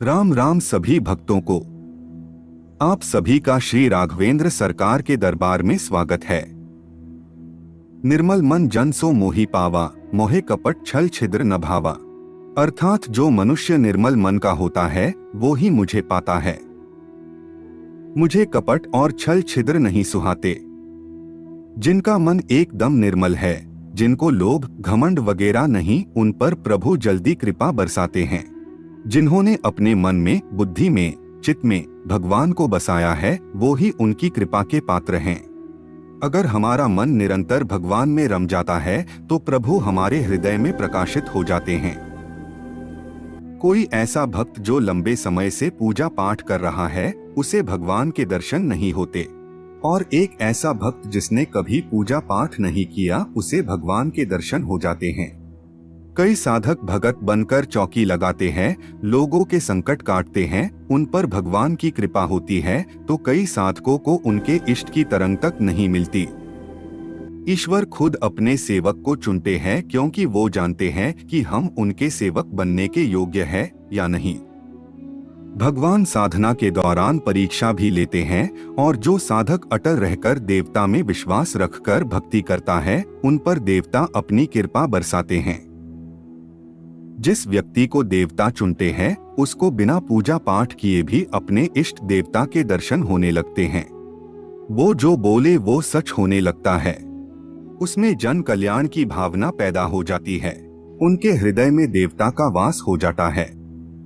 राम राम सभी भक्तों को। आप सभी का श्री राघवेंद्र सरकार के दरबार में स्वागत है। निर्मल मन जन सो मोहि पावा, मोहे कपट छल छिद्र न भावा। अर्थात जो मनुष्य निर्मल मन का होता है वो ही मुझे पाता है। मुझे कपट और छल छिद्र नहीं सुहाते। जिनका मन एकदम निर्मल है, जिनको लोभ घमंड वगैरह नहीं, उन पर प्रभु जल्दी कृपा बरसाते हैं। जिन्होंने अपने मन में, बुद्धि में, चित्त में भगवान को बसाया है, वो ही उनकी कृपा के पात्र हैं। अगर हमारा मन निरंतर भगवान में रम जाता है तो प्रभु हमारे हृदय में प्रकाशित हो जाते हैं। कोई ऐसा भक्त जो लंबे समय से पूजा पाठ कर रहा है, उसे भगवान के दर्शन नहीं होते, और एक ऐसा भक्त जिसने कभी पूजा पाठ नहीं किया, उसे भगवान के दर्शन हो जाते हैं। कई साधक भगत बनकर चौकी लगाते हैं, लोगों के संकट काटते हैं, उन पर भगवान की कृपा होती है, तो कई साधकों को उनके इष्ट की तरंग तक नहीं मिलती। ईश्वर खुद अपने सेवक को चुनते हैं, क्योंकि वो जानते हैं कि हम उनके सेवक बनने के योग्य हैं या नहीं। भगवान साधना के दौरान परीक्षा भी लेते हैं, और जो साधक अटल रहकर देवता में विश्वास रखकर भक्ति करता है, उन पर देवता अपनी कृपा बरसाते हैं। जिस व्यक्ति को देवता चुनते हैं, उसको बिना पूजा पाठ किए भी अपने इष्ट देवता के दर्शन होने लगते हैं। वो जो बोले वो सच होने लगता है। उसमें जन कल्याण की भावना पैदा हो जाती है। उनके हृदय में देवता का वास हो जाता है।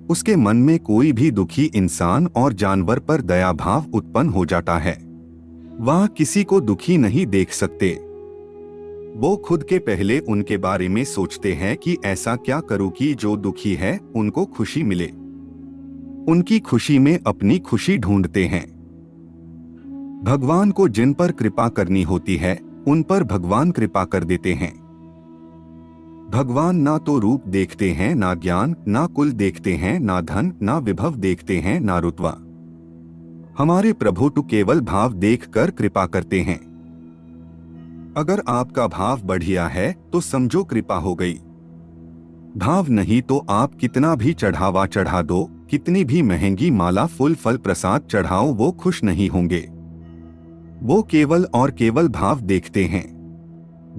उसके मन में कोई भी दुखी इंसान और जानवर पर दया भाव उत्पन्न हो जाता है। वह किसी को दुखी नहीं देख सकते। वो खुद के पहले उनके बारे में सोचते हैं कि ऐसा क्या करूं कि जो दुखी है उनको खुशी मिले। उनकी खुशी में अपनी खुशी ढूंढते हैं। भगवान को जिन पर कृपा करनी होती है, उन पर भगवान कृपा कर देते हैं। भगवान ना तो रूप देखते हैं, ना ज्ञान, ना कुल देखते हैं, ना धन, ना विभव देखते हैं, ना रुतबा। हमारे प्रभु तो केवल भाव देखकर कृपा करते हैं। अगर आपका भाव बढ़िया है तो समझो कृपा हो गई। भाव नहीं तो आप कितना भी चढ़ावा चढ़ा दो, कितनी भी महंगी माला फूल फल प्रसाद चढ़ाओ, वो खुश नहीं होंगे। वो केवल और केवल भाव देखते हैं।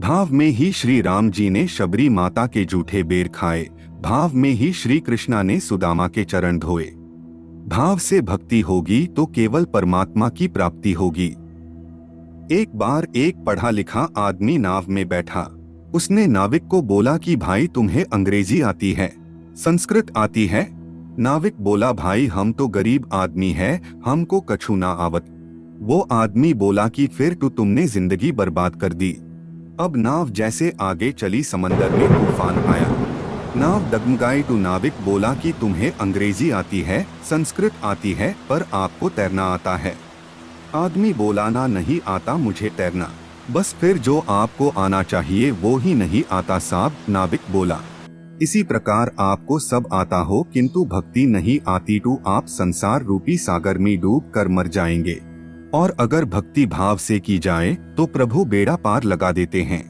भाव में ही श्री राम जी ने शबरी माता के जूठे बेर खाए। भाव में ही श्री कृष्णा ने सुदामा के चरण धोए। भाव से भक्ति होगी तो केवल परमात्मा की प्राप्ति होगी। एक बार एक पढ़ा लिखा आदमी नाव में बैठा। उसने नाविक को बोला कि भाई तुम्हें अंग्रेजी आती है, संस्कृत आती है? नाविक बोला भाई हम तो गरीब आदमी है, हमको कछु ना आवत। वो आदमी बोला कि फिर तो तुमने जिंदगी बर्बाद कर दी। अब नाव जैसे आगे चली, समंदर में तूफान आया, नाव डगमगाई। तो नाविक बोला कि तुम्हें अंग्रेजी आती है, संस्कृत आती है, पर आपको तैरना आता है? आदमी बोला ना, नहीं आता मुझे तैरना। बस फिर जो आपको आना चाहिए वो ही नहीं आता साहब। नाविक बोला इसी प्रकार आपको सब आता हो किंतु भक्ति नहीं आती तो आप संसार रूपी सागर में डूब कर मर जाएंगे। और अगर भक्ति भाव से की जाए तो प्रभु बेड़ा पार लगा देते हैं।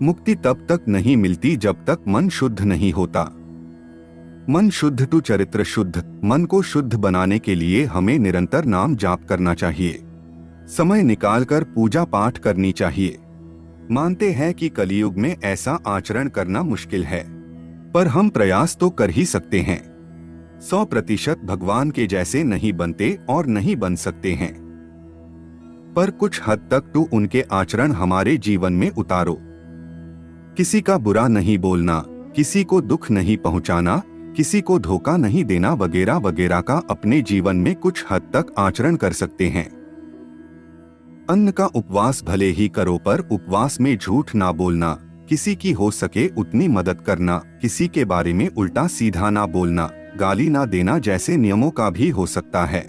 मुक्ति तब तक नहीं मिलती जब तक मन शुद्ध नहीं होता। मन शुद्ध तो चरित्र शुद्ध। मन को शुद्ध बनाने के लिए हमें निरंतर नाम जाप करना चाहिए, समय निकालकर पूजा पाठ करनी चाहिए। मानते हैं कि कलयुग में ऐसा आचरण करना मुश्किल है, पर हम प्रयास तो कर ही सकते हैं। 100% भगवान के जैसे नहीं बनते और नहीं बन सकते हैं, पर कुछ हद तक तो उनके आचरण हमारे जीवन में उतारो। किसी का बुरा नहीं बोलना, किसी को दुख नहीं पहुंचाना, किसी को धोखा नहीं देना वगैरह वगैरह का अपने जीवन में कुछ हद तक आचरण कर सकते हैं। अन्न का उपवास भले ही करो, पर उपवास में झूठ ना बोलना, किसी की हो सके उतनी मदद करना, किसी के बारे में उल्टा सीधा ना बोलना, गाली ना देना जैसे नियमों का भी हो सकता है।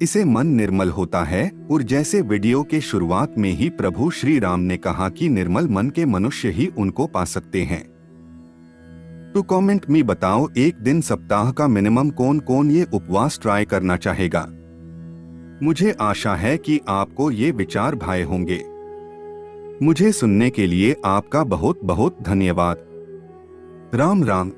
इसे मन निर्मल होता है। और जैसे वीडियो के शुरुआत में ही प्रभु श्री राम ने कहा कि निर्मल मन के मनुष्य ही उनको पा सकते हैं। तो कमेंट में बताओ, एक दिन सप्ताह का मिनिमम कौन कौन ये उपवास ट्राई करना चाहेगा। मुझे आशा है कि आपको ये विचार भाए होंगे। मुझे सुनने के लिए आपका बहुत बहुत धन्यवाद। राम राम।